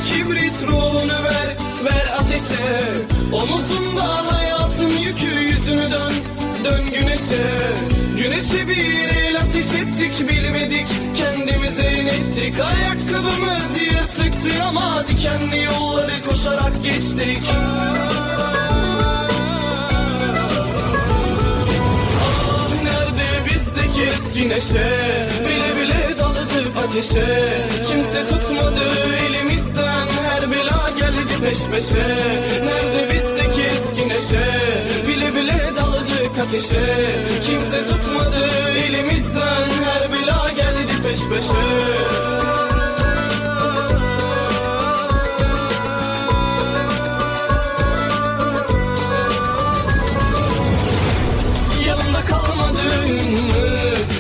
kibrit ruhunu ver, ver ateşe. Omuzunda hayatın yükü, yüzünü dön, dön güneşe. Güneşe bir el ateş ettik, bilmedik kendimize inettik. Ayakkabımız yırtıktı ama dikenli yolları koşarak geçtik. Ah nerede bizdeki eski neşe, bile bile daladık ateşe. Kimse tutmadı elimizden, her bela geldi peş peşe. Nerede bizdeki eski neşe, bile bile daladık ateşe. Kimse tutmadı elimizden, her bela geldi peş peşe. Yanımda kalmadın mı?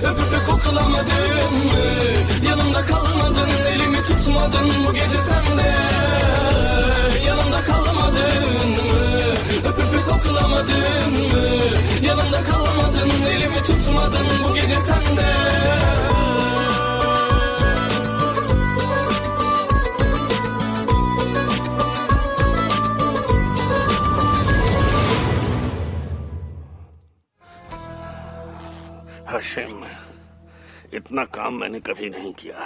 Öpüp koklamadın mı? Yanımda kalmadın, elimi tutmadın bu gece sen de. Yanımda kalmadın mı? Öpüp koklamadın mı? Yanımda kalmadın, elimi tutmadın bu gece sen de. Hashim, इतना काम मैंने कभी नहीं किया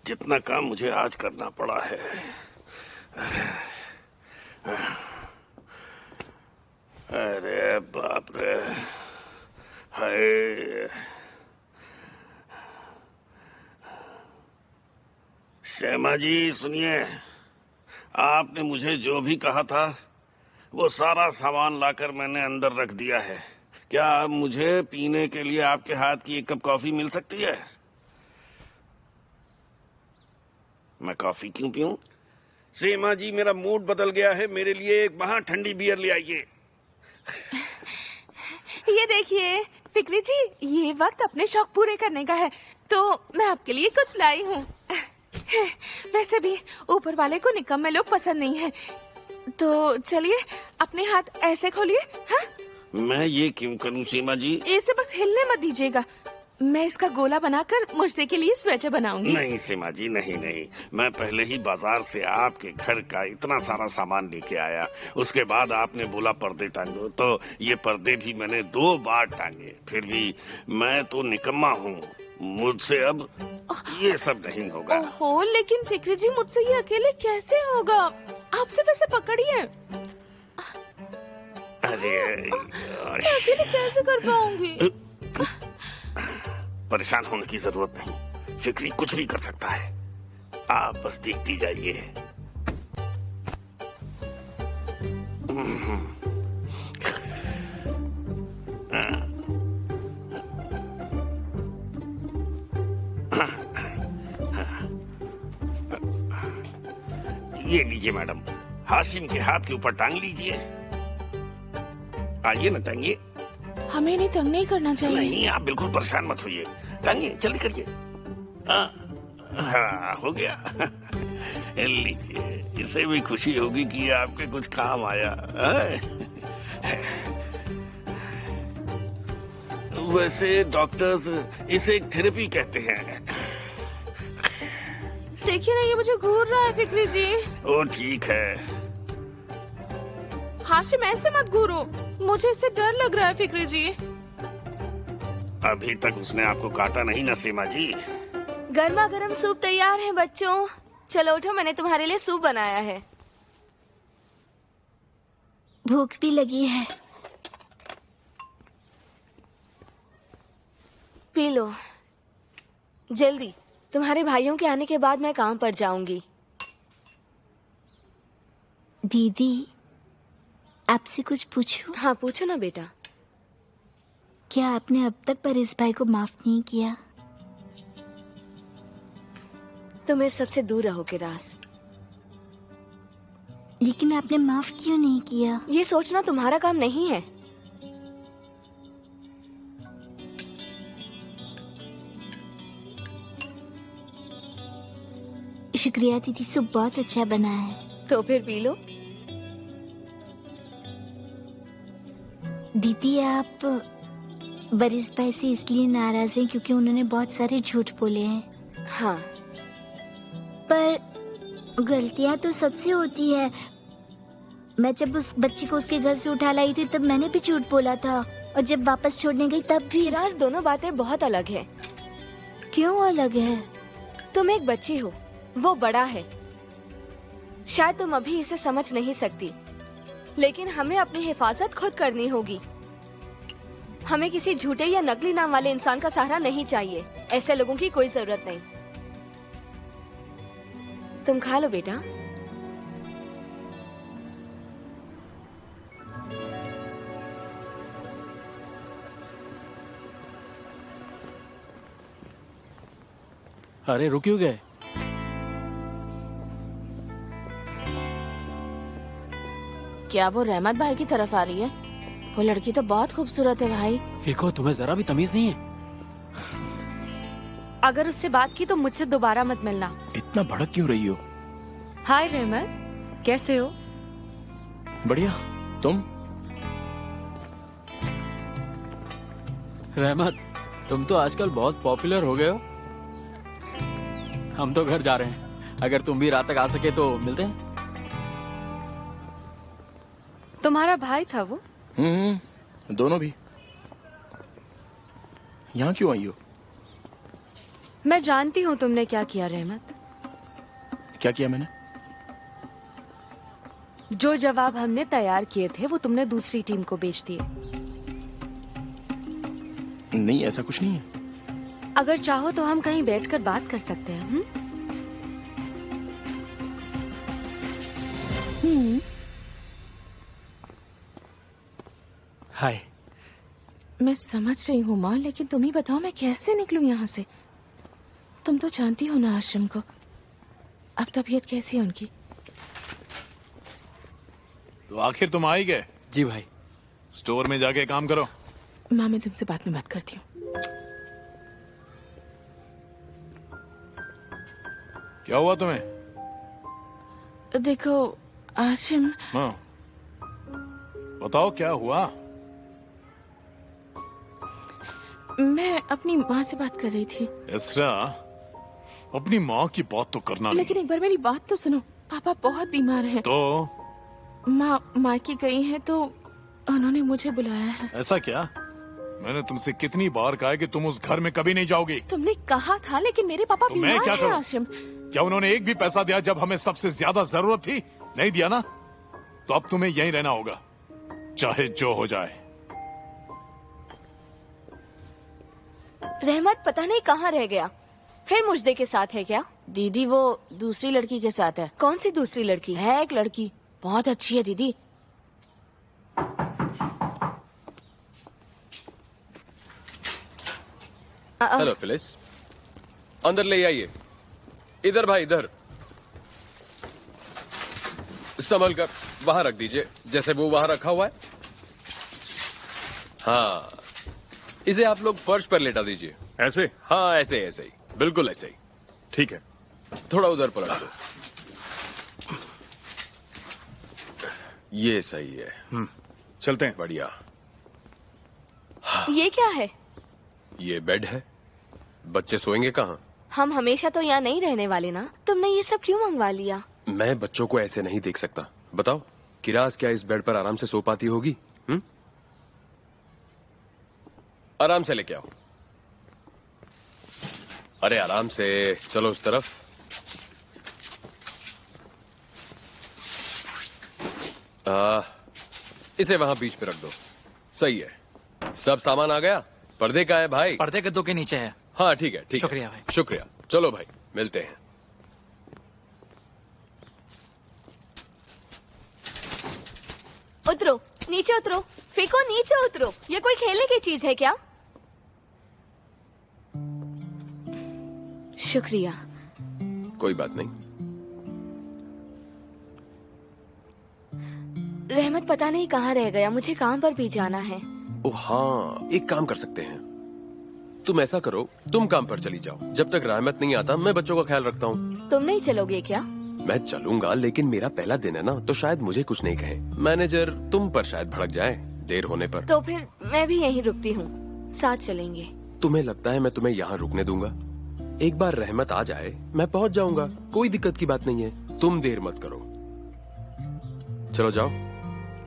जितना काम मुझे आज करना पड़ा है। अरे बाप रे, हाय। शैमा जी सुनिए, आपने मुझे जो भी कहा था वो सारा सामान लाकर मैंने अंदर रख दिया है। क्या मुझे पीने के लिए आपके हाथ की एक कप कॉफी मिल सकती है? मैं कॉफी क्यों पीऊं? सीमा जी मेरा मूड बदल गया है, मेरे लिए एक महा ठंडी बियर ले आइए। ये देखिए फिक्री जी, ये वक्त अपने शौक पूरे करने का है, तो मैं आपके लिए कुछ लाई हूँ। वैसे भी ऊपर वाले को निकम्मे लोग पसंद नहीं है, तो चलिए अपने हाथ ऐसे खोलिए। हाँ? मैं ये क्यों करूं सीमा जी? इसे बस हिलने मत दीजिएगा, मैं इसका गोला बनाकर मुझे के लिए स्वेटर बनाऊंगी। नहीं सीमा जी, नहीं नहीं, मैं पहले ही बाजार से आपके घर का इतना सारा सामान लेके आया, उसके बाद आपने बोला पर्दे टांगो, तो ये पर्दे भी मैंने 2 बार टांगे। फिर भी मैं तो निकम्मा हूँ, मुझसे अब ये सब नहीं होगा। ओहो, लेकिन फिक्री जी मुझसे ये अकेले कैसे होगा? आप सिर्फ इसे पकड़िए। अरे मैं अकेले कैसे कर पाऊंगी? परेशान होने की जरूरत नहीं, फिक्री कुछ भी कर सकता है, आप बस देखती जाइए। ये लीजिए मैडम, हाशिम के हाथ के ऊपर टांग लीजिए। आइए ना, टांगिए। हमें नहीं तंग नहीं करना चाहिए। नहीं, आप बिल्कुल परेशान मत होइए, टांगिए, जल्दी करिए। हाँ, हो गया। लीजिए, इससे भी खुशी होगी कि ये आपके कुछ काम आया। वैसे डॉक्टर्स इसे एक थेरेपी कहते हैं। देखिए ना, ये मुझे घूर रहा है फिक्री जी। ओ ठीक है। हाशिम ऐसे मत घूरो, मुझे इससे डर लग रहा है फिक्री जी। अभी तक उसने आपको काटा नहीं ना सीमा जी? गर्मा गर्म सूप तैयार है बच्चों, चलो उठो, मैंने तुम्हारे लिए सूप बनाया है। भूख भी लगी है। पी लो जल्दी, तुम्हारे भाइयों के आने के बाद मैं काम पर जाऊंगी। दीदी, आपसे कुछ पूछूं? हाँ पूछो ना बेटा। क्या आपने अब तक परेश भाई को माफ नहीं किया? तुम इस सबसे दूर रहोगे रास। लेकिन आपने माफ क्यों नहीं किया? ये सोचना तुम्हारा काम नहीं है। शुक्रिया दीदी, सूप बहुत अच्छा बना है। तो फिर पी लो। दीदी, आप बरिस भाई से इसलिए नाराज हैं क्योंकि उन्होंने बहुत सारे झूठ बोले हैं। हाँ, पर गलतियाँ तो सबसे होती है। मैं जब उस बच्ची को उसके घर से उठा लाई थी तब मैंने भी झूठ बोला था, और जब वापस छोड़ने गई तब भी। किराज, दोनों बातें बहुत अलग है। क्यों अलग है? तुम एक बच्ची हो, वो बड़ा है। शायद तुम अभी इसे समझ नहीं सकती, लेकिन हमें अपनी हिफाजत खुद करनी होगी। हमें किसी झूठे या नकली नाम वाले इंसान का सहारा नहीं चाहिए। ऐसे लोगों की कोई जरूरत नहीं। तुम खा लो बेटा। अरे रुक क्यों गए? क्या वो रहमत भाई की तरफ आ रही है? वो लड़की तो बहुत खूबसूरत है भाई। फिको, तुम्हें जरा भी तमीज नहीं है? अगर उससे बात की तो मुझसे दोबारा मत मिलना। इतना भड़क क्यों रही हो? हाय रहमत, कैसे हो? बढ़िया, तुम? रहमत, तुम तो आजकल बहुत पॉपुलर हो गए हो। हम तो घर जा रहे हैं, अगर तुम भी रात तक आ सके तो मिलते हैं। तुम्हारा भाई था वो? दोनों भी। यहाँ क्यों आई हो? मैं जानती हूँ तुमने क्या किया रहमत। क्या किया मैंने? जो जवाब हमने तैयार किए थे वो तुमने दूसरी टीम को बेच दिए। नहीं, ऐसा कुछ नहीं है। अगर चाहो तो हम कहीं बैठकर बात कर सकते हैं। हाय। मैं समझ रही हूँ माँ, लेकिन तुम ही बताओ मैं कैसे निकलूं यहाँ से? तुम तो जानती हो ना आश्रम को। अब तबीयत कैसी है उनकी? तो आखिर तुम आ ही गए? जी भाई। स्टोर में जाके काम करो। माँ, मैं तुमसे बाद में बात करती हूँ। क्या हुआ तुम्हें? देखो आशिम। हाँ, बताओ क्या हुआ? मैं अपनी माँ से बात कर रही थी। इसरा, अपनी माँ की बात तो करना लेकिन एक बार मेरी बात तो सुनो। पापा बहुत बीमार हैं। तो माँ मायके गई हैं तो उन्होंने मुझे बुलाया है। ऐसा क्या? मैंने तुमसे कितनी बार कहा है कि तुम उस घर में कभी नहीं जाओगी। तुमने कहा था, लेकिन मेरे पापा तो मैं बीमार क्या हैं करूं? आशिम। क्या उन्होंने एक भी पैसा दिया जब हमें सबसे ज्यादा जरूरत थी? नहीं दिया ना? तो अब तुम्हें यहीं रहना होगा, चाहे जो हो जाए। रहमत पता नहीं कहाँ रह गया। फिर मुजदे के साथ है क्या? दीदी वो दूसरी लड़की के साथ है। कौन सी दूसरी लड़की? है एक लड़की, बहुत अच्छी है दीदी। हेलो फिलिस, अंदर ले आइए। इधर भाई, इधर संभल कर वहां रख दीजिए, जैसे वो वहां रखा हुआ है। हाँ, इसे आप लोग फर्श पर लेटा दीजिए। ऐसे? हाँ, ऐसे ऐसे ही, बिल्कुल ऐसे ही। ठीक है। थोड़ा उधर पर रख दो। ये सही है। चलते हैं। बढ़िया। ये क्या है? ये बेड है। बच्चे सोएंगे कहाँ? हम हमेशा तो यहाँ नहीं रहने वाले ना। तुमने ये सब क्यों मंगवा लिया? मैं बच्चों को ऐसे नहीं देख सकता। बताओ, किराज क्या इस बेड पर आराम से सो पाती होगी? आराम से लेके आओ। अरे आराम से, चलो उस तरफ। इसे वहां बीच पे रख दो। सही है। सब सामान आ गया? पर्दे का है भाई? पर्दे गद्दों के नीचे है। हाँ ठीक है, ठीक है। शुक्रिया भाई। शुक्रिया। चलो भाई, मिलते हैं। उतरो, नीचे उतरो। फेंको, नीचे उतरो। ये कोई खेलने की चीज है क्या? शुक्रिया। कोई बात नहीं। रहमत पता नहीं कहाँ रह गया। मुझे काम पर भी जाना है। ओ हाँ, एक काम कर सकते हैं। तुम ऐसा करो, तुम काम पर चली जाओ। जब तक रहमत नहीं आता मैं बच्चों का ख्याल रखता हूँ। तुम नहीं चलोगे क्या? मैं चलूंगा, लेकिन मेरा पहला दिन है ना, तो शायद मुझे कुछ नहीं कहे। मैनेजर तुम पर शायद भड़क जाए देर होने पर। तो फिर मैं भी यहीं रुकती हूँ, साथ चलेंगे। तुम्हें लगता है मैं तुम्हें यहाँ रुकने दूंगा? एक बार रहमत आ जाए मैं पहुँच जाऊंगा, कोई दिक्कत की बात नहीं है। तुम देर मत करो। चलो जाओ।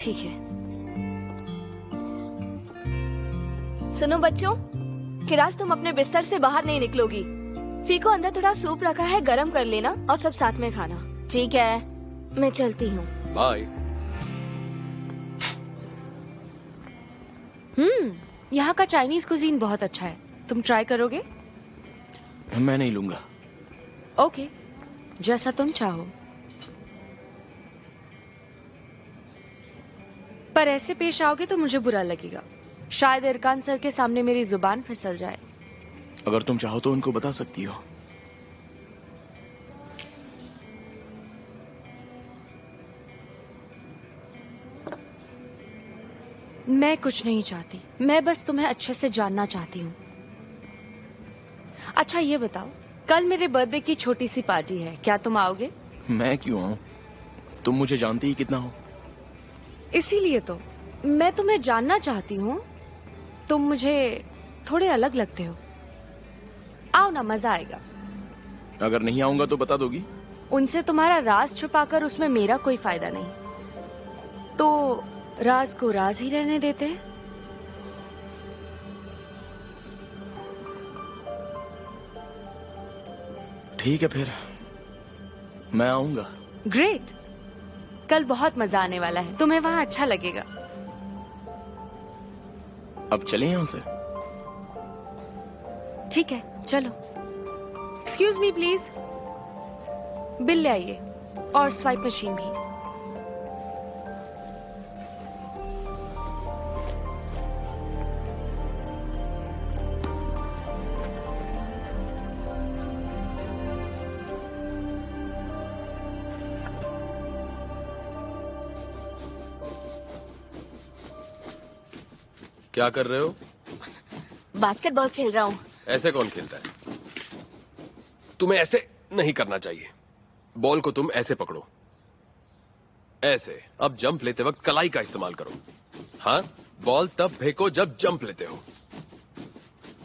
ठीक है। सुनो बच्चों, किराज तुम अपने बिस्तर से बाहर नहीं निकलोगी। फीको अंदर थोड़ा सूप रखा है, गरम कर लेना और सब साथ में खाना। ठीक है, मैं चलती हूँ। बाय। यहाँ का चाइनीज कुजीन बहुत अच्छा है, तुम ट्राई करोगे? मैं नहीं लूंगा। ओके, जैसा तुम चाहो। पर ऐसे पेश आओगे तो मुझे बुरा लगेगा। शायद इरकान सर के सामने मेरी जुबान फिसल जाए। अगर तुम चाहो तो उनको बता सकती हो। मैं कुछ नहीं चाहती, मैं बस तुम्हें अच्छे से जानना चाहती हूँ। अच्छा ये बताओ, कल मेरे बर्थडे की छोटी सी पार्टी है, क्या तुम आओगे? मैं क्यों आऊं? तुम मुझे जानती ही कितना हो। इसीलिए तो मैं तुम्हें जानना चाहती हूँ। तुम मुझे थोड़े अलग लगते हो। आओ ना, मजा आएगा। अगर नहीं आऊंगा तो बता दोगी? उनसे तुम्हारा राज छुपाकर उसमें मेरा कोई फायदा नहीं, तो राज को राज ही रहने देते हैं। ठीक है फिर, मैं आऊंगा। ग्रेट, कल बहुत मजा आने वाला है, तुम्हें वहाँ अच्छा लगेगा। अब चलें यहाँ से? ठीक है, चलो। एक्सक्यूज मी प्लीज, बिल ले आइए और स्वाइप मशीन भी। क्या कर रहे हो? बास्केटबॉल खेल रहा हूँ। ऐसे कौन खेलता है? तुम्हें ऐसे नहीं करना चाहिए। बॉल को तुम ऐसे पकड़ो, ऐसे। अब जंप लेते वक्त कलाई का इस्तेमाल करो। हाँ, बॉल तब फेंको जब जंप लेते हो।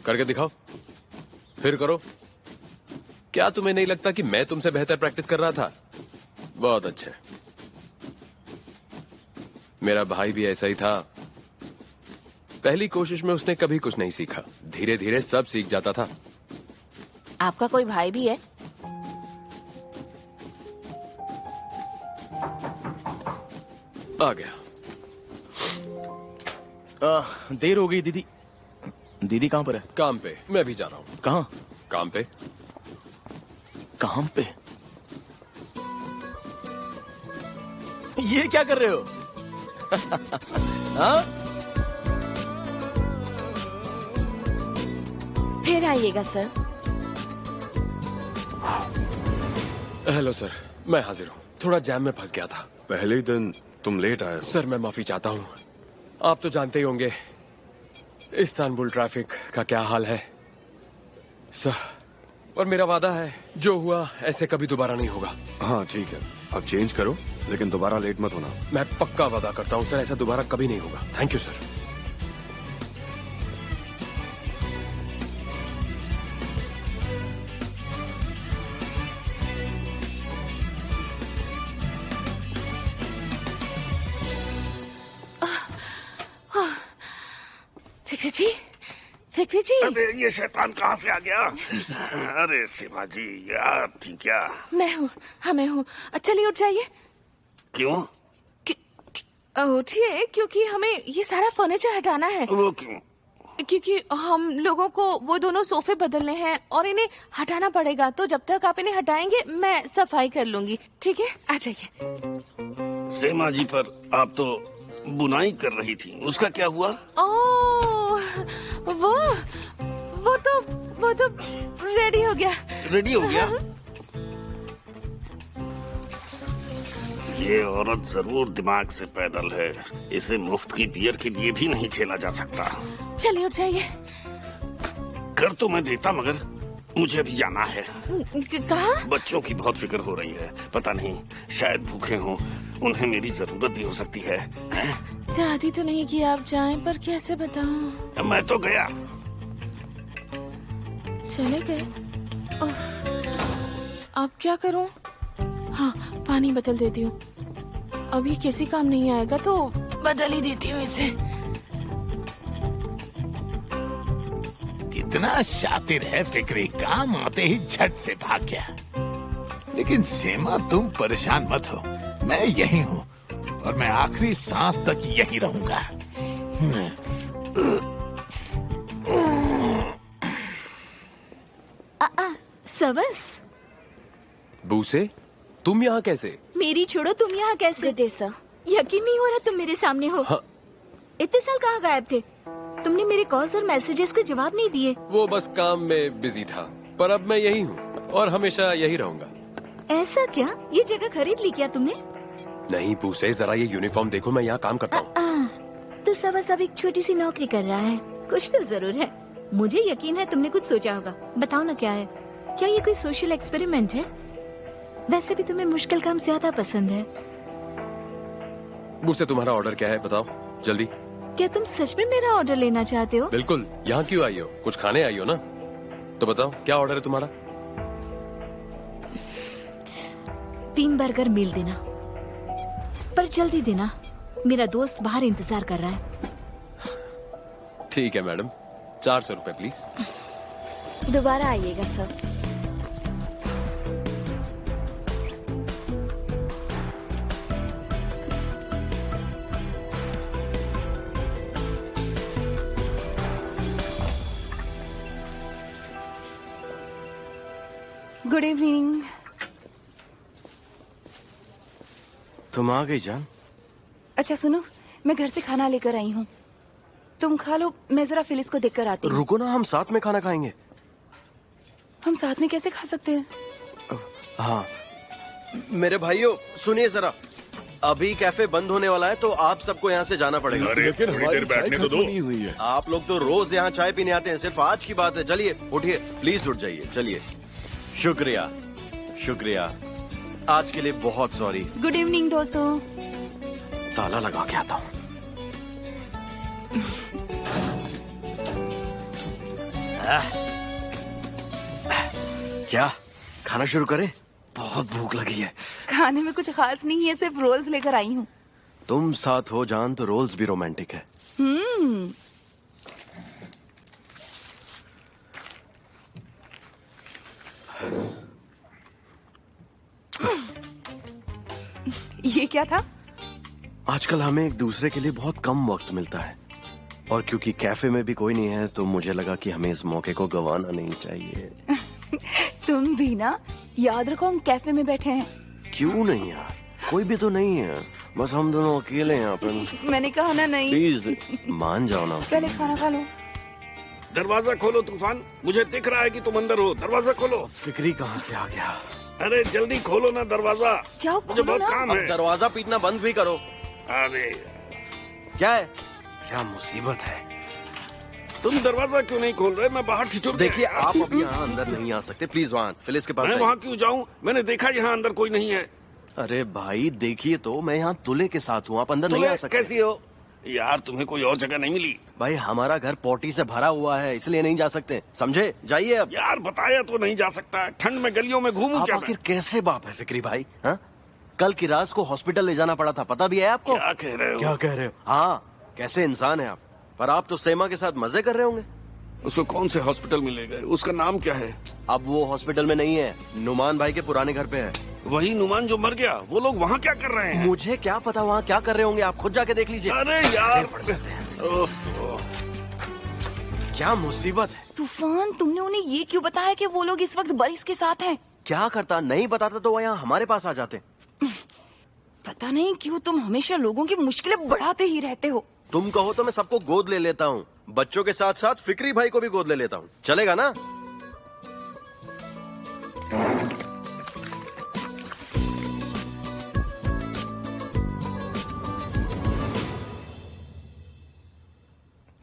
करके दिखाओ, फिर करो। क्या तुम्हें नहीं लगता कि मैं तुमसे बेहतर प्रैक्टिस कर रहा था? बहुत अच्छा। मेरा भाई भी ऐसा ही था। पहली कोशिश में उसने कभी कुछ नहीं सीखा, धीरे धीरे सब सीख जाता था। आपका कोई भाई भी है? आ गया। देर हो गई दीदी। दीदी कहाँ पर है? काम पे। मैं भी जा रहा हूँ। कहाँ? काम पे। काम पे? ये क्या कर रहे हो? हाँ? फिर आइएगा सर। हेलो सर, मैं हाजिर हूँ। थोड़ा जैम में फंस गया था। पहले ही दिन तुम लेट आए हो। सर मैं माफी चाहता हूँ। आप तो जानते ही होंगे इस्तांबुल ट्रैफिक का क्या हाल है सर। और मेरा वादा है, जो हुआ ऐसे कभी दोबारा नहीं होगा। हाँ ठीक है, अब चेंज करो, लेकिन दोबारा लेट मत होना। मैं पक्का वादा करता हूँ सर, ऐसा दोबारा कभी नहीं होगा। Thank you sir. Fikri ji, Fikri ji. अरे ये शैतान कहाँ से आ गया? अरे सीमा जी, ये आप थी क्या? मैं हूँ, हाँ मैं हूँ। चलिए उठ जाइए। क्यों? उठिए, क्योंकि हमें ये सारा फर्नीचर हटाना है। वो क्यों? क्योंकि हम लोगों को वो दोनों सोफे बदलने हैं और इन्हें हटाना पड़ेगा। तो जब तक आप इन्हें हटाएंगे मैं सफाई कर लूंगी। ठीक है, आ जाइए। सीमा जी, पर आप तो बुनाई कर रही थी, उसका क्या हुआ? ओह, वो तो रेडी हो गया। रेडी हो गया? ये औरत जरूर दिमाग से पैदल है। इसे मुफ्त की बियर के लिए भी नहीं झेला जा सकता। चलिए उठ जाइए। कर तो मैं देता, मगर मुझे अभी जाना है। कहाँ? बच्चों की बहुत फिक्र हो रही है। पता नहीं, शायद भूखे हों, उन्हें मेरी जरूरत भी हो सकती है। चाहती तो नहीं कि आप जाएं, पर कैसे बताऊं? मैं तो गया। चले गए? अब क्या करूं? हाँ, पानी बदल देती हूँ। अभी किसी काम नहीं आएगा तो बदल ही देती हूँ इसे। कितना शातिर है फिक्री, काम आते ही झट से भाग गया। लेकिन सेमा तुम परेशान मत हो, मैं यही हूँ और मैं आखिरी सांस तक यही रहूंगा। सबस, बूसे, तुम यहाँ कैसे? मेरी छोड़ो, तुम यहाँ कैसे? Good day sir. यकीन नहीं हो रहा तुम मेरे सामने हो। हाँ। इतने साल कहाँ गायब थे? तुमने मेरे कॉल्स और मैसेजेस के जवाब नहीं दिए। वो बस काम में बिजी था, पर अब मैं यही हूँ और हमेशा यही रहूंगा। ऐसा क्या? ये जगह खरीद ली क्या तुमने? नहीं बूसे, जरा ये यूनिफॉर्म देखो, मैं यहाँ काम करता हूँ। तो सबस अब एक छोटी सी नौकरी कर रहा है, कुछ तो जरूर है। मुझे यकीन है तुमने कुछ सोचा होगा। बताओ ना क्या है? क्या ये कोई सोशल एक्सपेरिमेंट है? वैसे भी तुम्हें मुश्किल काम ज्यादा पसंद है। बूसे, तुम्हारा ऑर्डर क्या है बताओ जल्दी। क्या तुम सच में मेरा ऑर्डर लेना चाहते हो? बिल्कुल। यहाँ क्यों आई हो? कुछ खाने आई हो ना? तो बताओ क्या ऑर्डर है तुम्हारा? 3 बर्गर मील देना, पर जल्दी देना, मेरा दोस्त बाहर इंतजार कर रहा है। ठीक है मैडम, 400 रुपए प्लीज। दोबारा आइएगा सर। Good evening. तुम आ गई जान। अच्छा सुनो, मैं घर से खाना लेकर आई हूँ, तुम खा लो, मैं जरा फिलिस को देखकर आती हूँ। रुको ना, हम साथ में खाना खाएंगे। हम साथ में कैसे खा सकते हैं? हाँ मेरे भाइयों सुनिए जरा, अभी कैफे बंद होने वाला है तो आप सबको यहाँ से जाना पड़ेगा। लेकिन थोड़ी देर बैठने को दो। हुई है। आप लोग तो रोज यहाँ चाय पीने आते हैं, सिर्फ आज की बात है। चलिए उठिए, प्लीज उठ जाइए। चलिए, शुक्रिया शुक्रिया, आज के लिए बहुत सॉरी। गुड इवनिंग दोस्तों। ताला लगा के आता हूँ। क्या खाना शुरू करें? बहुत भूख लगी है। खाने में कुछ खास नहीं है, सिर्फ रोल्स लेकर आई हूँ। तुम साथ हो जान तो रोल्स भी रोमांटिक है। ये क्या था? आजकल हमें एक दूसरे के लिए बहुत कम वक्त मिलता है, और क्योंकि कैफे में भी कोई नहीं है तो मुझे लगा कि हमें इस मौके को गंवाना नहीं चाहिए। तुम भी ना, याद रखो हम कैफे में बैठे हैं। क्यों नहीं यार, कोई भी तो नहीं है, बस हम दोनों अकेले हैं यहाँ पे। मैंने कहा ना नहीं। प्लीज मान जाओ ना। पहले खाना खा लो। दरवाजा खोलो तूफान, मुझे दिख रहा है कि तुम अंदर हो। दरवाजा खोलो। फिक्री कहाँ से आ गया? अरे जल्दी खोलो ना दरवाजा, जाओ मुझे खोलो बहुत ना। काम अब है। दरवाजा पीटना बंद भी करो। अरे क्या है? क्या मुसीबत है? तुम दरवाजा क्यों नहीं खोल रहे? मैं बाहर ठिठुर गया। देखिए आप अभी यहाँ अंदर नहीं आ सकते, प्लीज वहाँ फिलिस के पास मैं जाइए। वहाँ क्यों जाऊँ? मैंने देखा यहाँ अंदर कोई नहीं है। अरे भाई देखिए तो, मैं यहाँ दूल्हे के साथ हूँ, आप अंदर नहीं आ सकते। कैसी हो यार? तुम्हें कोई और जगह नहीं मिली? भाई हमारा घर पोटी से भरा हुआ है, इसलिए नहीं जा सकते, समझे? जाइए अब। यार बताया तो नहीं जा सकता, ठंड में गलियों में घूमूं आप क्या? आखिर कैसे बाप है फिक्री भाई? हाँ, कल की रात को हॉस्पिटल ले जाना पड़ा था, पता भी है आपको? क्या कह रहे हो? क्या कह रहे हो? हाँ, कैसे इंसान है आप। पर आप तो सेमा के साथ मजे कर रहे होंगे। उसको कौन से हॉस्पिटल में ले गए? उसका नाम क्या है? अब वो हॉस्पिटल में नहीं है, नुमान भाई के पुराने घर पे है। वही नुमान जो मर गया? वो लोग वहाँ क्या कर रहे हैं? मुझे क्या पता वहाँ क्या कर रहे होंगे, आप खुद जाके देख लीजिए। अरे यार पड़ जाते हैं। क्या मुसीबत है? तूफान, तुमने उन्हें ये क्यों बताया कि वो लोग इस वक्त बारिश के साथ हैं? क्या करता, नहीं बताता तो वो यहाँ हमारे पास आ जाते। पता नहीं क्यों तुम हमेशा लोगों की मुश्किलें बढ़ाते ही रहते हो। तुम कहो तो मैं सबको गोद ले लेता हूँ, बच्चों के साथ साथ फिक्री भाई को भी गोद ले लेता हूँ, चलेगा ना?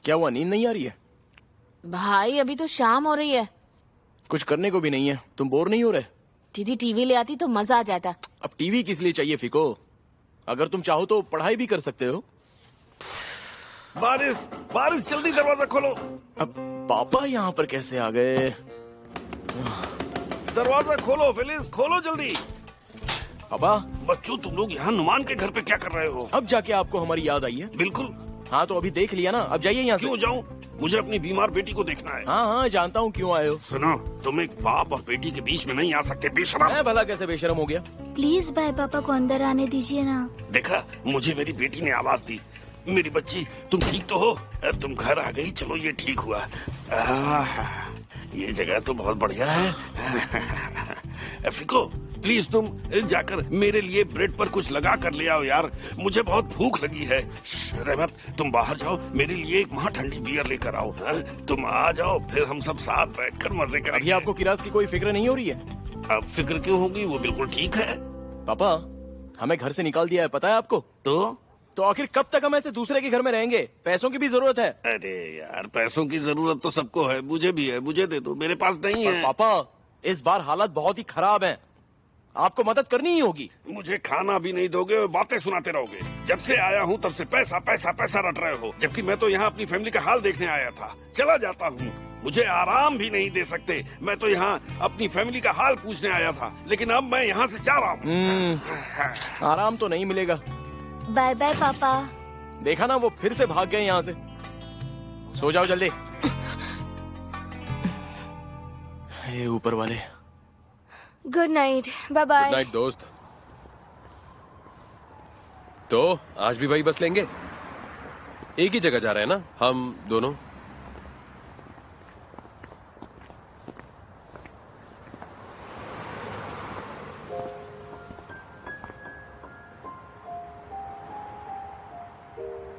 क्या हुआ, नींद नहीं आ रही है? भाई अभी तो शाम हो रही है। कुछ करने को भी नहीं है, तुम बोर नहीं हो रहे? दीदी टीवी ले आती तो मजा आ जाता। अब टीवी किस लिए चाहिए फिको? अगर तुम चाहो तो पढ़ाई भी कर सकते हो। बारिश बारिश, जल्दी दरवाजा खोलो। अब पापा यहाँ पर कैसे आ गए? दरवाजा खोलो फिलिस, खोलो जल्दी। पापा, बच्चों तुम लोग यहाँ नुमान के घर पे क्या कर रहे हो? अब जाके आपको हमारी याद आई है? बिल्कुल। हाँ तो अभी देख लिया ना, अब जाइए यहाँ से। क्यों जाऊँ? मुझे अपनी बीमार बेटी को देखना है। हाँ हाँ जानता हूँ क्यों आए हो। सुनो, तुम एक बाप और बेटी के बीच में नहीं आ सकते, बेशरम। मैं भला कैसे बेशरम हो गया? प्लीज भाई पापा को अंदर आने दीजिए ना। देखा, मुझे मेरी बेटी ने आवाज दी। मेरी बच्ची, तुम ठीक तो हो? तुम घर आ गई, चलो ये ठीक हुआ। ये जगह तो बहुत बढ़िया है। फिको, प्लीज तुम जाकर मेरे लिए ब्रेड पर कुछ लगा कर ले आओ यार, मुझे बहुत भूख लगी है। रहमत, तुम बाहर जाओ, मेरे लिए एक वहाँ ठंडी बियर लेकर आओ। तुम आ जाओ, फिर हम सब साथ बैठकर मजे करेंगे। अभी आपको किरास की कोई फिक्र नहीं हो रही है? अब फिक्र क्यों होगी, वो बिल्कुल ठीक है। पापा, हमें घर से निकाल दिया है, पता है आपको? तो आखिर कब तक हम ऐसे दूसरे के घर में रहेंगे? पैसों की भी जरूरत है। अरे यार, पैसों की जरूरत तो सबको है, मुझे भी है, मुझे दे दो, मेरे पास नहीं है। पापा, इस बार हालात बहुत ही खराब हैं, आपको मदद करनी ही होगी। मुझे खाना भी नहीं दोगे और बातें सुनाते रहोगे। जब से आया हूँ तब से पैसा पैसा पैसा रट रहे हो, जबकि मैं तो यहाँ अपनी फैमिली का हाल देखने आया था। चला जाता हूँ, मुझे आराम भी नहीं दे सकते। मैं तो यहाँ अपनी फैमिली का हाल पूछने आया था, लेकिन अब मैं यहाँ से जा रहा हूँ। आराम तो नहीं मिलेगा। बाय बाय पापा। देखा ना, वो फिर से भाग गए यहाँ से। सो जाओ जल्दी। हे ऊपर वाले। Good night, bye bye. Good night दोस्त। तो आज भी वही बस लेंगे? एक ही जगह जा रहे हैं ना हम दोनों?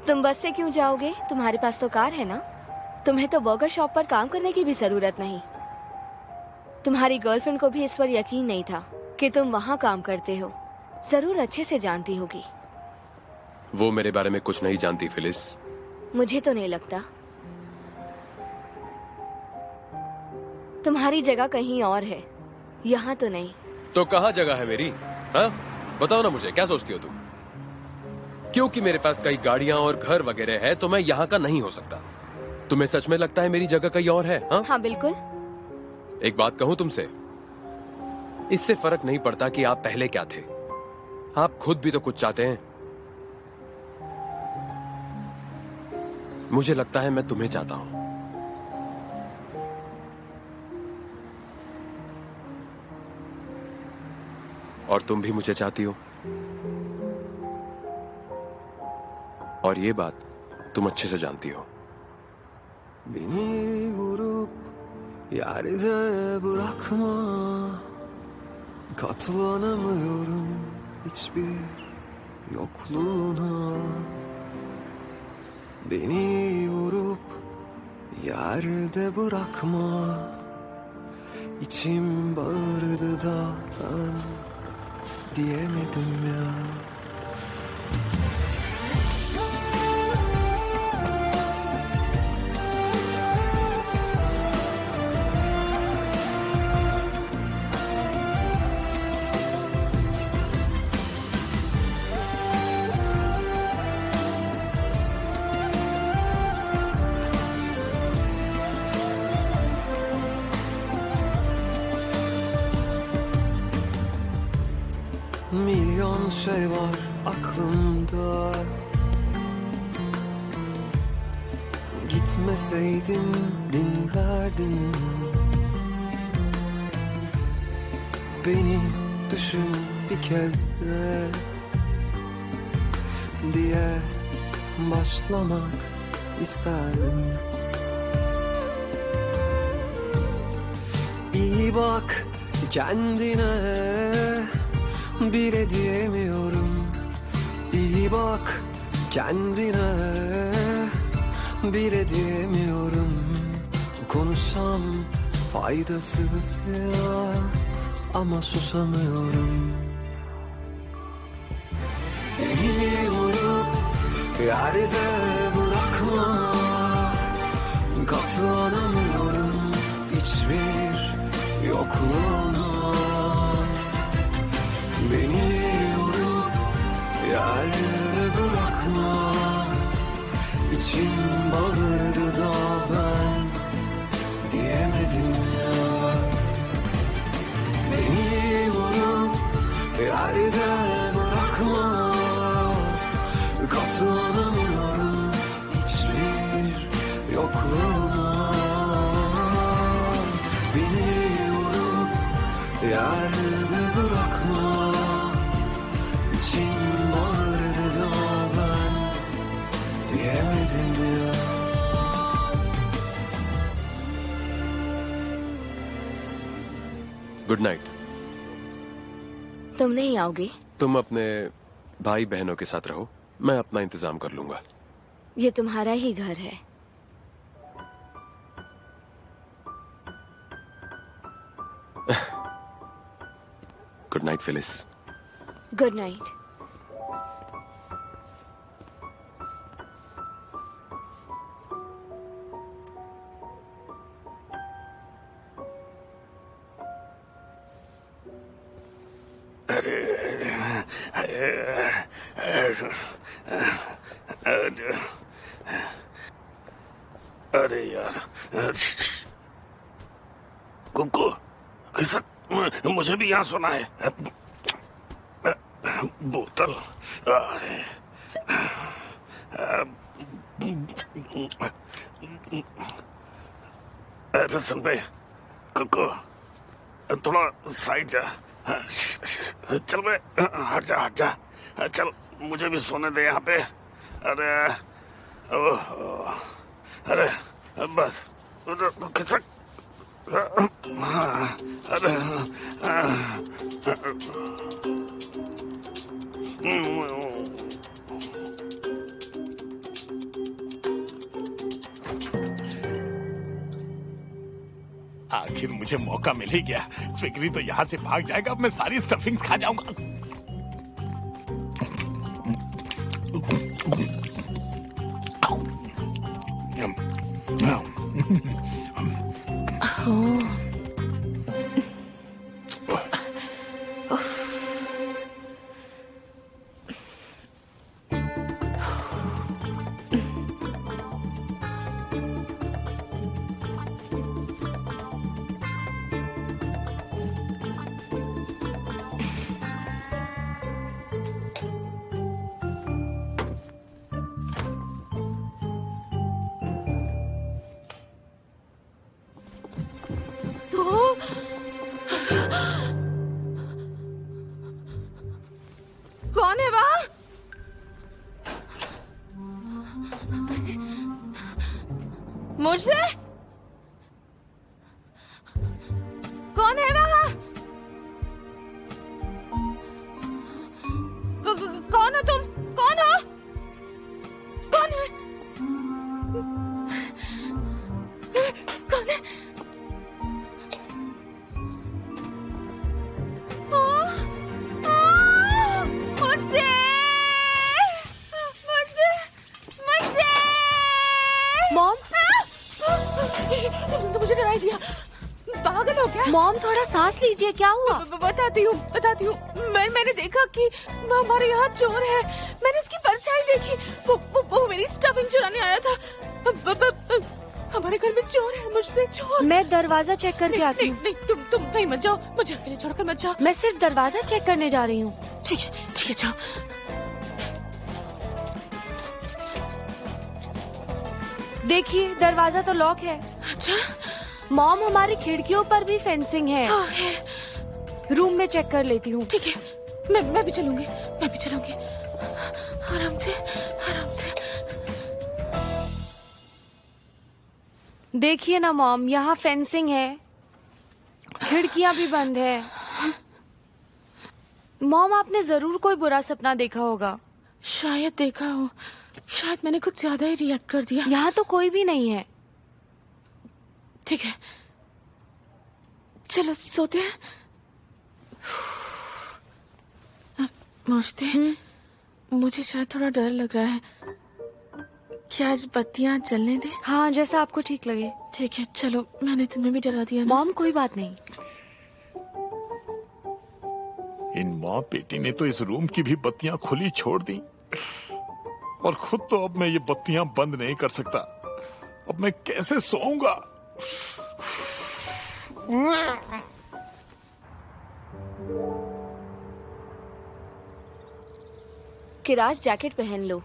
तुम बस से क्यों जाओगे? तुम्हारे पास तो कार है ना। तुम्हें तो बर्गर शॉप पर काम करने की भी जरूरत नहीं। तुम्हारी गर्लफ्रेंड को भी इस पर यकीन नहीं था कि तुम वहाँ काम करते हो। जरूर अच्छे से जानती होगी। वो मेरे बारे में कुछ नहीं जानती फिलिस। मुझे तो नहीं लगता। तुम्हारी जगह कहीं और है, यहाँ तो नहीं। तो कहाँ जगह है मेरी? हाँ बताओ ना मुझे, क्या सोचती हो तुम? क्योंकि मेरे पास कई गाड़ियां और घर वगैरह है तो मैं यहाँ का नहीं हो सकता। तुम्हें सच में लगता है मेरी जगह कहीं और है? हाँ बिल्कुल। एक बात कहूं तुमसे, इससे फर्क नहीं पड़ता कि आप पहले क्या थे, आप खुद भी तो कुछ चाहते हैं। मुझे लगता है मैं तुम्हें चाहता हूं। और तुम भी मुझे चाहती हो, और ये बात तुम अच्छे से जानती हो। Beni vurup yerde bırakma, katlanamıyorum hiçbir yokluğuna. Beni vurup yerde bırakma, içim bağırdı da ben diyemedim ya. Milyon şey var aklımda. Gitmeseydin dinlerdin. Beni düşün bir kez de diye başlamak isterdim. İyi bak kendine, bile diyemiyorum. İyi bak kendine, bile diyemiyorum. Konuşsam faydasız ya, ama susamıyorum. Beni vurup yerde bırakma, katlanamıyorum hiçbir yokluğuna. Beni yorup yerde bırakma, İçim bağırdı da ben diyemedim ya. Beni yorup Yerde bırakma, katlanamıyorum hiçbir yokluğuma. Beni vurup yerde bırakma, İçim bağırdı da ben diyemedim ya. Good night. तुम नहीं आओगे? तुम अपने भाई बहनों के साथ रहो, मैं अपना इंतजाम कर लूंगा। ये तुम्हारा ही घर है। Good night Phyllis. Good night. अरे यार, कुकू खिसक, मुझे भी यहाँ सुना है। बोतल, अरे अरे सुन बे कुकू, थोड़ा साइड जा। चल बे, हट जा, चल, मुझे भी सोने दे यहाँ पे। अरे अरे बस खिसक। अरे आखिर मुझे मौका मिल ही गया। फिक्री तो यहाँ से भाग जाएगा, अब मैं सारी स्टफिंग्स खा जाऊंगा। कौन है वहाँ? मुझसे? कौन है वहाँ? कौन हो तुम? कौन हो? कौन है? कौन है? तो मुझे डरा दिया। पागल हो क्या? मॉम थोड़ा सांस लीजिए, क्या हुआ? बताती हूँ। मैंने देखा कि हमारे यहाँ चोर है। मैंने उसकी परछाई देखी। वो मेरी स्टफिंग चुराने आया था। हमारे घर में चोर है, मुझसे चोर। मैं दरवाजा चेक करके आती हूँ। नहीं, तुम नहीं, मत जाओ, मुझे अकेले छोड़कर मत जाओ। मैं सिर्फ दरवाजा चेक करने जा रही हूँ। ठीक है, जाओ। देखिए, दरवाजा तो लॉक है। अच्छा? मॉम, हमारी खिड़कियों पर भी फेंसिंग है। रूम में चेक कर लेती हूँ। ठीक है, मैं भी चलूंगी। आराम से। देखिए ना मॉम, यहाँ फेंसिंग है, खिड़कियाँ भी बंद है। मॉम, आपने जरूर कोई बुरा सपना देखा होगा। शायद देखा हो, शायद मैंने कुछ ज्यादा ही रिएक्ट कर दिया। यहाँ तो कोई भी नहीं है। ठीक है, चलो सोते हैं। मुझे शायद थोड़ा डर लग रहा है। क्या आज बत्तियां जलने दे? हाँ, जैसा आपको ठीक लगे। ठीक है, चलो, मैंने तुम्हें भी डरा दिया ना? मॉम, कोई बात नहीं। इन माँ बेटी ने तो इस रूम की भी बत्तियां खुली छोड़ दी, और खुद तो अब मैं ये बत्तियां बंद नहीं कर सकता। अब मैं कैसे सोऊंगा? किराज जैकेट पहन लो।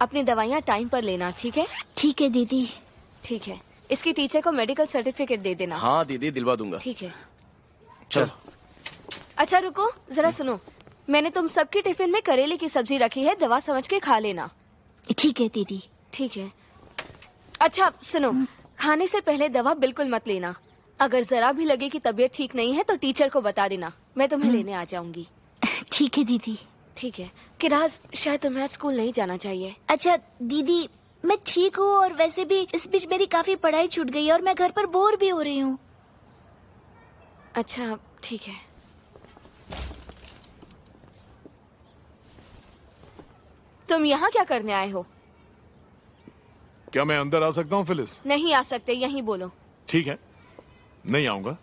अपनी दवाइयाँ टाइम पर लेना, ठीक है? ठीक है दीदी। ठीक है। इसकी टीचर को मेडिकल सर्टिफिकेट दे देना। हाँ दीदी, दिलवा दूंगा। ठीक है। चलो। अच्छा रुको, जरा सुनो। मैंने तुम सबके टिफिन में करेले की सब्जी रखी है, दवा समझ के खा लेना। ठीक है दीदी। ठीक है। अच्छा सुनो, खाने से पहले दवा बिल्कुल मत लेना। अगर जरा भी लगे कि तबीयत ठीक नहीं है तो टीचर को बता देना, मैं तुम्हें लेने आ जाऊंगी। ठीक है दीदी। ठीक है। किराज, शायद तुम्हें आज स्कूल नहीं जाना चाहिए। अच्छा दीदी, मैं ठीक हूँ और वैसे भी इस बीच मेरी काफी पढ़ाई छूट गई और मैं घर पर बोर भी हो रही हूँ। अच्छा ठीक है। तुम यहाँ क्या करने आए हो? क्या मैं अंदर आ सकता हूँ फिलिस? नहीं आ सकते, यहीं बोलो। ठीक है, नहीं आऊंगा।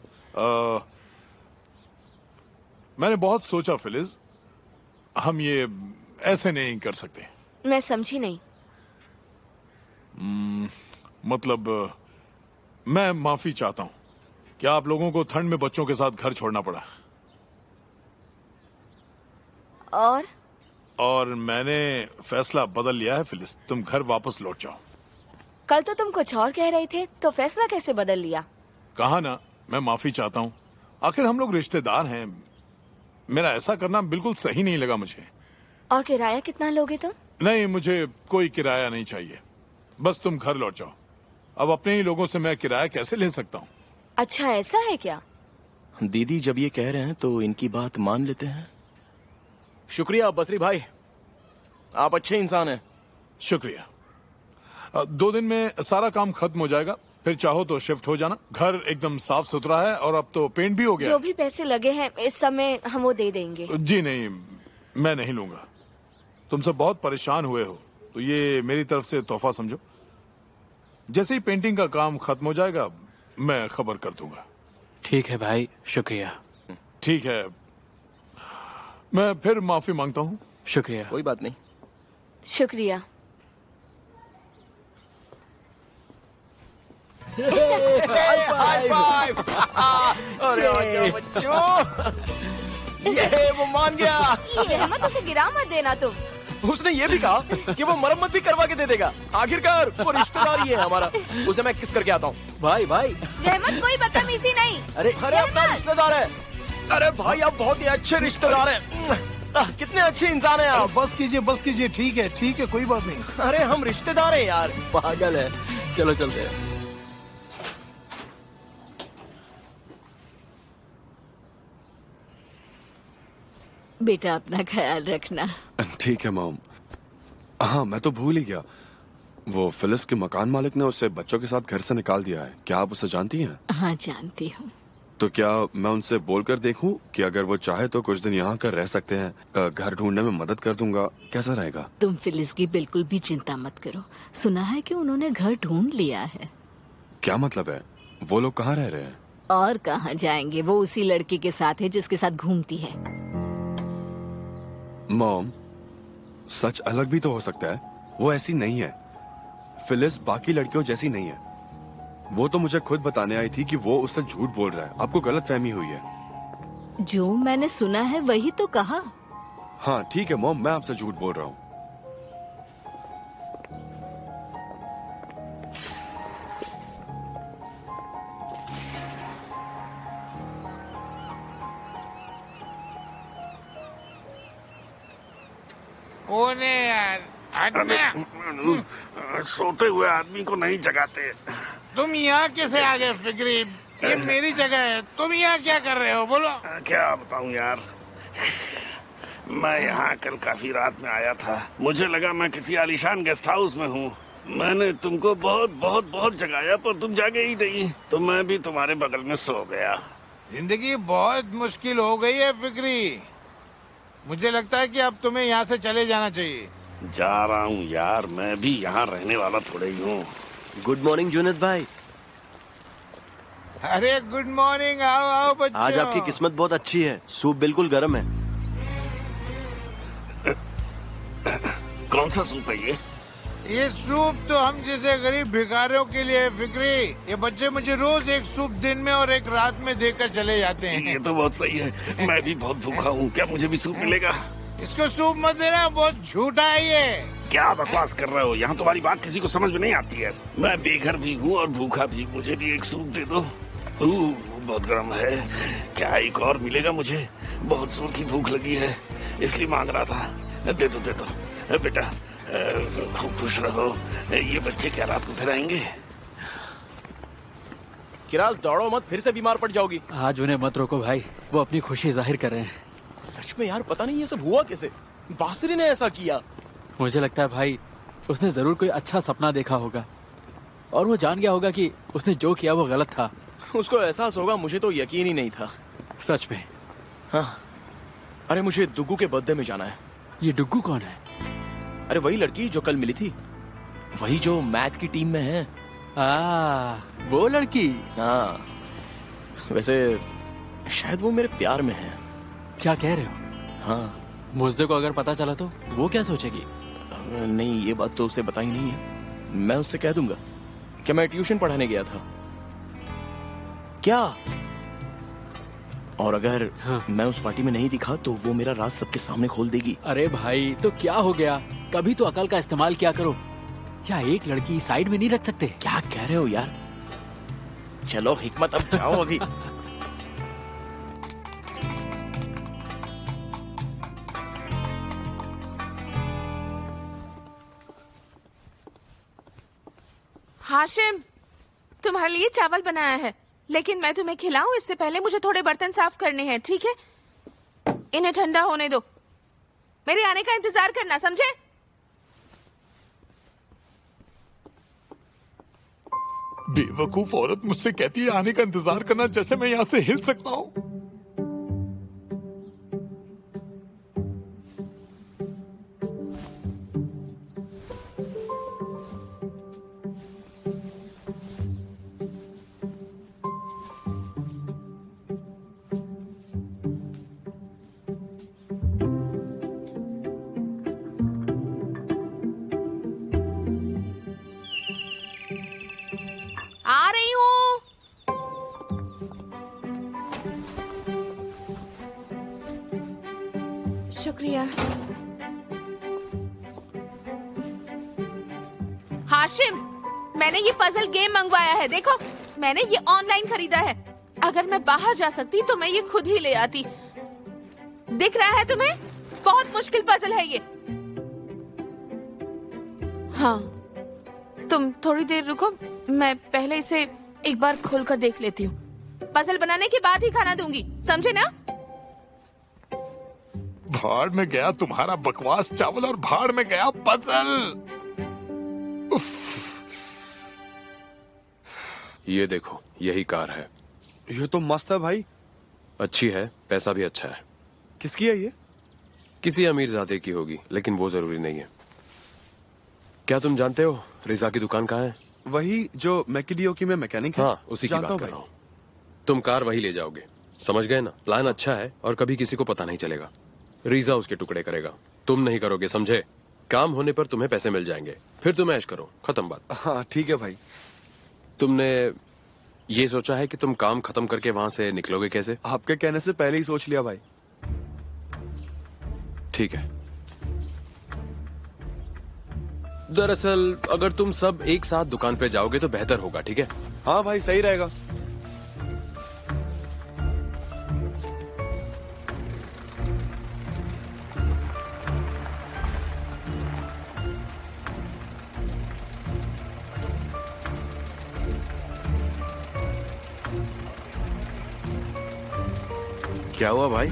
मैंने बहुत सोचा फिलिस, हम ये ऐसे नहीं कर सकते। मैं समझी नहीं। मतलब मैं माफी चाहता हूँ। क्या आप लोगों को ठंड में बच्चों के साथ घर छोड़ना पड़ा? और मैंने फैसला बदल लिया है फिलिस, तुम घर वापस लौट जाओ। कल तो तुम कुछ और कह रहे थे, तो फैसला कैसे बदल लिया? कहा ना, मैं माफी चाहता हूँ। आखिर हम लोग रिश्तेदार हैं। मेरा ऐसा करना बिल्कुल सही नहीं लगा मुझे। और किराया कितना लोगे तुम? नहीं, मुझे कोई किराया नहीं चाहिए, बस तुम घर लौट जाओ। अब अपने ही लोगों से मैं किराया कैसे ले सकता हूँ? अच्छा ऐसा है क्या? दीदी जब ये कह रहे हैं तो इनकी बात मान लेते हैं। शुक्रिया बसरी भाई, आप अच्छे इंसान हैं। शुक्रिया। 2 दिन में सारा काम खत्म हो जाएगा, फिर चाहो तो शिफ्ट हो जाना। घर एकदम साफ सुथरा है और अब तो पेंट भी हो गया। जो भी पैसे लगे हैं इस समय हम वो दे देंगे। जी नहीं, मैं नहीं लूंगा। तुम सब बहुत परेशान हुए हो, तो ये मेरी तरफ से तोहफा समझो। जैसे ही पेंटिंग का काम खत्म हो जाएगा मैं खबर कर दूंगा। ठीक है भाई, शुक्रिया। ठीक है, मैं फिर माफी मांगता हूँ। शुक्रिया। कोई बात नहीं। शुक्रिया। High five. अरे आजा बच्चों, ये वो मान गया। रहमत, उसे गिरा मत देना तुम। उसने ये भी कहा कि वो मरम्मत भी करवा के दे देगा। आखिरकार वो रिश्तेदार ही है हमारा। उसे मैं किस करके आता हूँ। भाई भाई, रहमत कोई बदतमीजी नहीं। अरे अपना रिश्तेदार है। अरे भाई आप बहुत ही अच्छे रिश्तेदार हैं। कितने अच्छे इंसान हैं आप। बस कीजिए, ठीक है, कोई बात नहीं। अरे हम रिश्तेदार हैं यार। पागल है। चलो चलते हैं। बेटा अपना ख्याल रखना। ठीक है मॉम। हाँ, मैं तो भूल ही गया। वो फिलिस के मकान मालिक ने उसे बच्चों के साथ घर से निकाल दिया है। क्या आप उसे जानती हैं? हाँ जानती हूँ। तो क्या मैं उनसे बोलकर देखूं कि अगर वो चाहे तो कुछ दिन यहाँ कर रह सकते हैं? घर ढूंढने में मदद कर दूंगा। कैसा रहेगा? तुम फिलिस की बिल्कुल भी चिंता मत करो। सुना है कि उन्होंने घर ढूंढ लिया है। क्या मतलब है? वो लोग कहाँ रह रहे हैं? और कहाँ जाएंगे, वो उसी लड़की के साथ है जिसके साथ घूमती है। मॉम, सच अलग भी तो हो सकता है। वो ऐसी नहीं है। फिलिस बाकी लड़कियों जैसी नहीं है। वो तो मुझे खुद बताने आई थी कि वो उससे झूठ बोल रहा है। आपको गलतफहमी हुई है। जो मैंने सुना है वही तो कहा। हाँ ठीक है मॉम, मैं आपसे झूठ बोल रहा हूँ। कौन है यार? सोते हुए आदमी को नहीं जगाते। तुम यहाँ कैसे आ गए फिक्री? ये मेरी जगह है, तुम यहाँ क्या कर रहे हो? बोलो। क्या बताऊँ यार, मैं यहाँ कल काफी रात में आया था। मुझे लगा मैं किसी आलीशान गेस्ट हाउस में हूँ। मैंने तुमको बहुत बहुत बहुत जगाया पर तुम जागे ही नहीं, तो मैं भी तुम्हारे बगल में सो गया। जिंदगी बहुत मुश्किल हो गई है फिक्री। मुझे लगता है कि अब तुम्हें यहाँ से चले जाना चाहिए। जा रहा हूँ यार, मैं भी यहाँ रहने वाला थोड़े ही हूँ। गुड मॉर्निंग जुनैद भाई। अरे गुड मॉर्निंग, आओ आओ बच्चों। आज आपकी किस्मत बहुत अच्छी है, सूप बिल्कुल गर्म है। कौन सा सूप है ये? ये सूप तो हम जैसे गरीब भिखारियों के लिए है फिक्री। ये बच्चे मुझे रोज एक सूप दिन में और एक रात में देकर चले जाते हैं। ये तो बहुत सही है। मैं भी बहुत भूखा हूँ, क्या मुझे भी सूप मिलेगा? इसको सूप मत देना, बहुत झूठा है ये। क्या बकवास कर रहे हो? यहाँ तुम्हारी बात किसी को समझ में नहीं आती है। मैं बेघर भी हूँ और भूखा भी। मुझे भी एक सूप दे दो। बहुत गर्म है। क्या एक और मिलेगा? मुझे बहुत जोर की भूख लगी है, इसलिए मांग रहा था। दे दो बेटा। खूब खुश रहो। ये बच्चे क्या रात को फिर आएंगे? किराज दौड़ो मत, फिर से बीमार पड़ जाओगी। आज उन्हें मत रोको भाई, वो अपनी खुशी जाहिर कर रहे हैं। सच में यार, पता नहीं ये सब हुआ कैसे। बासुरी ने ऐसा किया। मुझे लगता है भाई उसने जरूर कोई अच्छा सपना देखा होगा और वो जान गया होगा कि उसने जो किया वो गलत था। उसको एहसास होगा, मुझे तो यकीन ही नहीं था। सच में? हाँ। अरे मुझे दुग्गू के बर्थडे में जाना है। ये डुग्गू कौन है? अरे वही लड़की जो कल मिली थी, वही जो मैथ की टीम में है। वो लड़की? हाँ। वैसे शायद वो मेरे प्यार में है। क्या कह रहे हो? हाँ। मुझे को अगर पता चला तो वो क्या सोचेगी? नहीं, ये बात तो उसे बताई नहीं है। मैं उससे कह दूंगा कि मैं ट्यूशन पढ़ाने गया था। क्या? और अगर मैं उस पार्टी में नहीं दिखा तो वो मेरा राज सबके सामने खोल देगी। अरे भाई तो क्या हो गया, कभी तो अकल का इस्तेमाल किया करो। क्या एक लड़की साइड में नहीं रख सकते? क्या कह रहे हो यार? चलो हिकमत, अब जाओ अभी। हाशिम, तुम्हारे लिए चावल बनाया है, लेकिन मैं तुम्हें खिलाऊं इससे पहले मुझे थोड़े बर्तन साफ करने हैं, ठीक है? इन्हें ठंडा होने दो। मेरे आने का इंतजार करना, समझे? बेवकूफ औरत मुझसे कहती है आने का इंतजार करना, जैसे मैं यहाँ से हिल सकता हूँ। आ रही हूँ। शुक्रिया। हाशिम, मैंने ये पजल गेम मंगवाया है। देखो, मैंने ये ऑनलाइन खरीदा है। अगर मैं बाहर जा सकती तो मैं ये खुद ही ले आती। दिख रहा है तुम्हें? बहुत मुश्किल पजल है ये। हाँ, तुम थोड़ी देर रुको, मैं पहले इसे एक बार खोलकर देख लेती हूँ। पजल बनाने के बाद ही खाना दूंगी, समझे ना? भाड़ में गया तुम्हारा बकवास चावल और भाड़ में गया पजल। ये देखो, यही कार है। ये तो मस्त है भाई। अच्छी है, पैसा भी अच्छा है। किसकी है ये? किसी अमीरजादे की होगी, लेकिन वो जरूरी नहीं है। क्या तुम जानते हो रिजा की दुकान कहाँ है? वही जो मैकिडियोकी में मैकेनिक है। हाँ, उसी की बात कर रहा हूँ। तुम कार वही ले जाओगे, समझ गए ना? प्लान अच्छा है और कभी किसी को पता नहीं चलेगा। रीजा उसके टुकड़े करेगा, तुम नहीं करोगे, समझे? काम होने पर तुम्हें पैसे मिल जाएंगे, फिर तुम ऐश करो, खत्म बात। हाँ ठीक है भाई। तुमने ये सोचा है कि तुम काम खत्म करके वहां से निकलोगे कैसे? आपके कहने से पहले ही सोच लिया भाई। ठीक है। दरअसल अगर तुम सब एक साथ दुकान पे जाओगे तो बेहतर होगा, ठीक है? हाँ भाई, सही रहेगा। क्या हुआ भाई?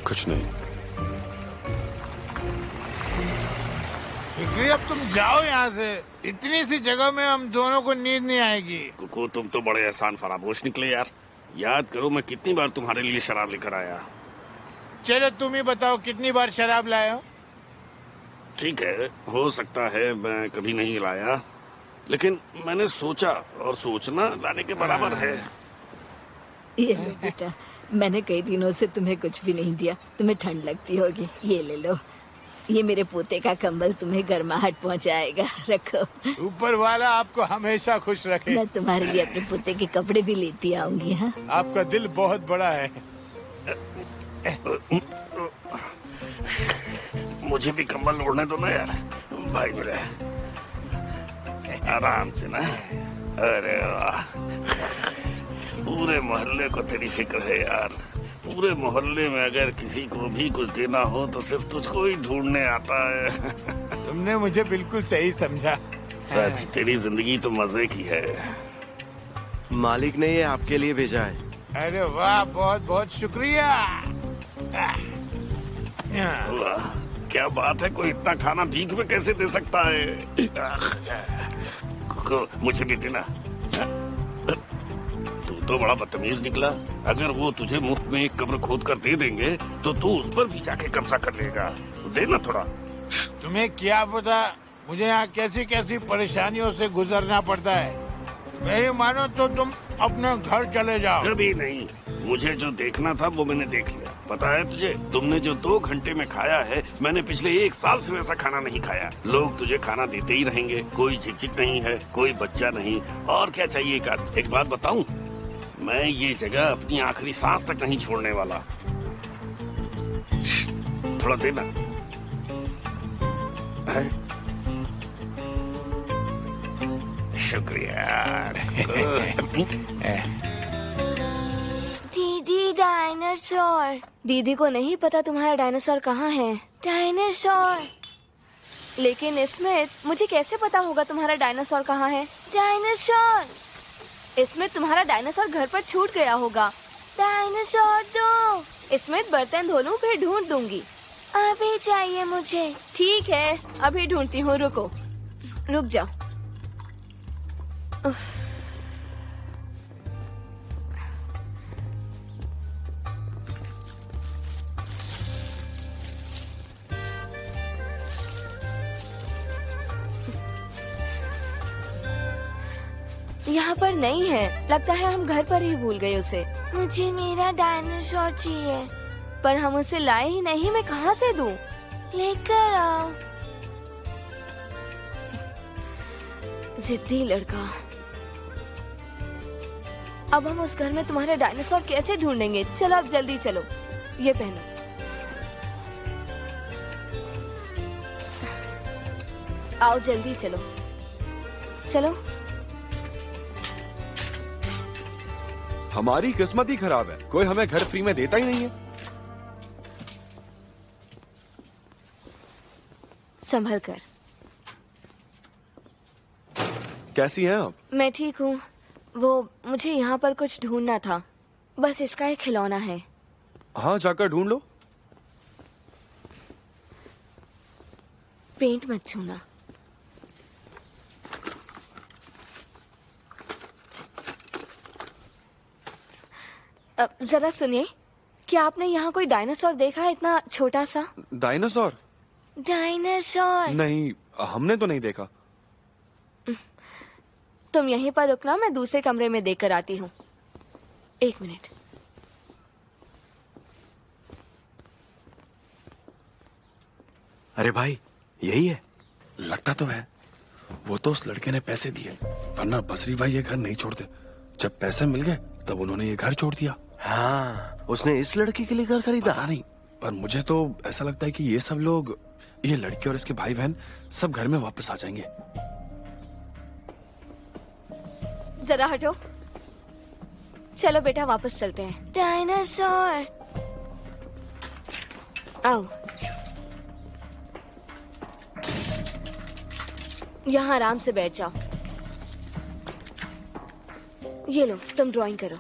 कुछ नहीं। फिक्री, अब तुम जाओ यहाँ से। इतनी सी जगह में हम दोनों को नींद नहीं आएगी। कुकू, तुम तो बड़े एहसान फरामोश निकले यार। याद करो, मैं कितनी बार तुम्हारे लिए शराब लेकर आया। चलो तुम ही बताओ, कितनी बार शराब लाए हो? ठीक है, हो सकता है मैं कभी नहीं लाया, लेकिन मैंने सोचा, और सोचना लाने के बराबर है। ये लो बेटा, मैंने कई दिनों से तुम्हें कुछ भी नहीं दिया। तुम्हें ठंड लगती होगी, ये ले लो। ये मेरे पोते का कंबल तुम्हें गर्माहट पहुंचाएगा, रखो। ऊपर वाला आपको हमेशा खुश रखे। मैं तुम्हारे लिए अपने पोते के कपड़े भी लेती आऊंगी। हाँ, आपका दिल बहुत बड़ा है। मुझे भी कंबल ओढ़ने दो ना यार, भाई मेरा, आराम से ना। अरे वाह, पूरे मोहल्ले को तेरी फिक्र है यार। पूरे मोहल्ले में अगर किसी को भी कुछ देना हो तो सिर्फ तुझको ही ढूंढने आता है। तुमने मुझे बिल्कुल सही समझा। सच, तेरी जिंदगी तो मजे की है। मालिक ने ये आपके लिए भेजा है। अरे वाह, बहुत बहुत शुक्रिया। वाह, क्या बात है, कोई इतना खाना भीख में कैसे दे सकता है? मुझे भी देना। तू तो बड़ा बदतमीज निकला। अगर वो तुझे मुफ्त में एक कब्र खोद कर दे देंगे तो तू उस पर भी जाके कब्जा कर लेगा। देना थोड़ा। तुम्हें क्या पता मुझे यहाँ कैसी कैसी परेशानियों से गुजरना पड़ता है। मेरी मानो तो तुम अपने घर चले जाओ। कभी नहीं, मुझे जो देखना था वो मैंने देख लिया। पता है तुझे, तुमने जो 2 घंटे में खाया है, मैंने पिछले 1 साल से वैसा खाना नहीं खाया। लोग तुझे खाना देते ही रहेंगे, कोई झिकझिक नहीं है, कोई बच्चा नहीं, और क्या चाहिए। एक बात बताऊं, मैं ये जगह अपनी आखिरी सांस तक नहीं छोड़ने वाला। थोड़ा देना है? शुक्रिया। दीदी डायनासोर। दीदी को नहीं पता तुम्हारा डायनासोर कहाँ है। डायनासोर। लेकिन स्मिथ, मुझे कैसे पता होगा तुम्हारा डायनासोर कहाँ है? डायनासोर। स्मिथ, तुम्हारा डायनासोर घर पर छूट गया होगा। डायनासोर दो। स्मिथ, बर्तन धो लूं फिर ढूंढ दूंगी। अभी चाहिए मुझे। ठीक है, अभी ढूंढती हूँ, रुको। रुक जाओ। यहाँ पर नहीं है, लगता है हम घर पर ही भूल गए उसे। मुझे मेरा डायनासोर चाहिए, पर हम उसे लाए ही नहीं। मैं कहाँ से दूँ? लेकर आओ। जिद्दी लड़का। अब हम उस घर में तुम्हारे डायनासोर कैसे ढूंढेंगे? चलो अब जल्दी चलो, ये पहनो। आओ जल्दी चलो, चलो। हमारी किस्मत ही खराब है, कोई हमें घर फ्री में देता ही नहीं है। संभल कर। कैसी हैं आप? मैं ठीक हूँ। वो मुझे यहाँ पर कुछ ढूंढना था, बस इसका एक खिलौना है। हाँ, जाकर ढूंढ लो। पेंट मत छूना। जरा सुनिए, क्या आपने यहाँ कोई डायनासोर देखा है, इतना छोटा सा? डायनासोर? डायनासोर नहीं, हमने तो नहीं देखा। तुम यहीं पर रुकना, मैं दूसरे कमरे में देखकर आती हूँ। 1 मिनट। अरे भाई, यही है? लगता तो है। वो तो उस लड़के ने पैसे दिए, वरना बसरी भाई ये घर नहीं छोड़ते। जब पैसे मिल गए तब उन्होंने ये घर छोड़ दिया। हाँ, उसने इस लड़की के लिए घर खरीदा? पता नहीं, पर मुझे तो ऐसा लगता है कि ये सब लोग, ये लड़के और इसके भाई बहन सब घर में वापस आ जाएंगे। जरा हटो। चलो बेटा, वापस चलते हैं। डायनासोर, आओ। यहाँ आराम से बैठ जाओ। ये लो, तुम ड्राइंग करो।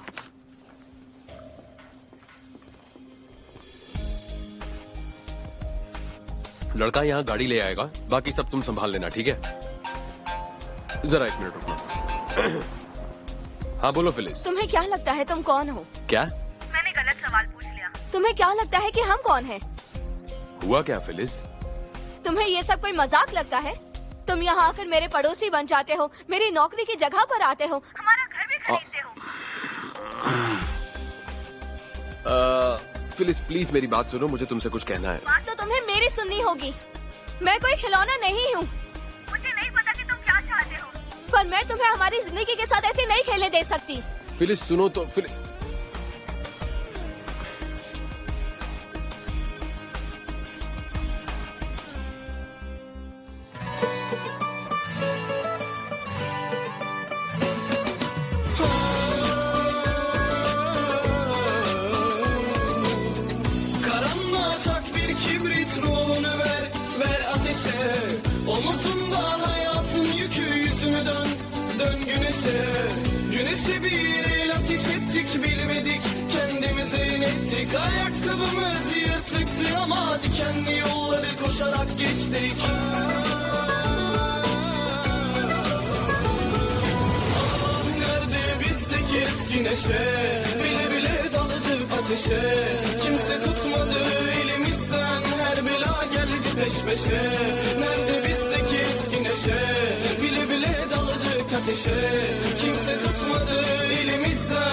लड़का यहाँ गाड़ी ले आएगा, बाकी सब तुम संभाल लेना, ठीक है? जरा 1 मिनट रुकना। हाँ बोलो फिलिस। तुम्हें क्या लगता है तुम कौन हो? क्या? मैंने गलत सवाल पूछ लिया। तुम्हें क्या लगता है कि हम कौन हैं? हुआ क्या फिलिस? तुम्हें ये सब कोई मजाक लगता है? तुम यहाँ आकर मेरे पड़ोसी बन जाते हो, मेरी नौकरी की जगह पर आते हो, हमारा घर भी खरीदते हो। फिलिस प्लीज मेरी बात सुनो, मुझे तुमसे कुछ कहना है। बात तो तुम्हें मेरी सुननी होगी। मैं कोई खिलौना नहीं हूँ। मुझे नहीं पता कि तुम क्या चाहते हो, पर मैं तुम्हें हमारी जिंदगी के साथ ऐसे नहीं खेलने दे सकती। फिलिस सुनो तो, Phyllis Karanlığa tak bir kibrit, ruhunu ver ateşe. Omuzunda hayatın yükü, yüzünü dön güneşe. Güneşe bir el ateş ettik, bilmedik kendimize inettik. Ayakkabımız yırtıktı ama dikenli yolları koşarak geçtik. Ah nerede bizdeki eski neşe, bile bile daladık ateşe. Kimse tutmadı elimizden, her bela geldi peş peşe. Nerede bizdeki eski neşe, bile bile daladık ateşe. Kimse tutmadı elimizden,